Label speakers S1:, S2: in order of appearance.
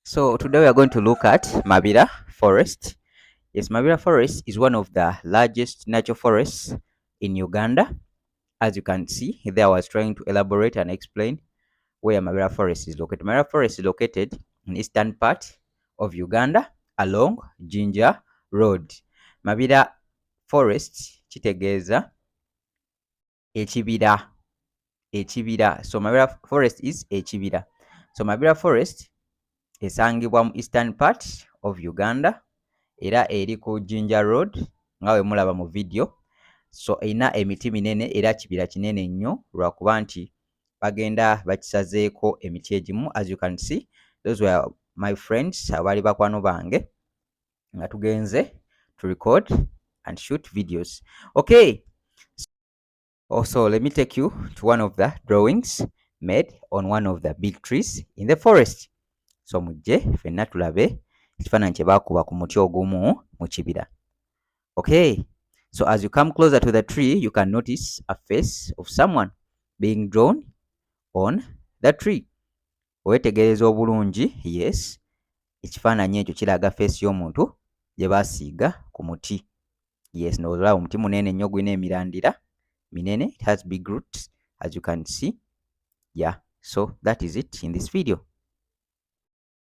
S1: So today we are going to look at Mabira forest. Yes, Mabira forest is one of the largest natural forests in Uganda. As you can see, there I was trying to elaborate and explain where Mabira forest is located. Mabira forest is located in eastern part of Uganda along Jinja Road. Mabira forest kitegeeza ekibira. So Mabira forest is ekibira. So Mabira forest esangibwa mu eastern part of Uganda era eri ku Jinja Road nga bwe mulaba mu video. So erina emiti minene era kibira kinene nnyo lwakuba nti bagenda bakisazeeko emiti egimu. As you can see, those were my friends abaali bakwano bange nga tugenze to record and shoot videos. Okay, also let me take you to one of the drawings made on one of the big trees in the forest. So mujje ffenna tulabe ekifaananyi kye baakuba ku muti ogumu mu kibira. Okay, so as you come closer to the tree, you can notice a face of someone being drawn on the tree. Wetegereza obulungi, yes, ekifaananyi ekyo kiraga face y'omuntu gye baasiiga ku muti. Yes, n'olaba omuti munene nnyo gulina emirandira minene. It has big roots as you can see. Yeah, so that is it in this video.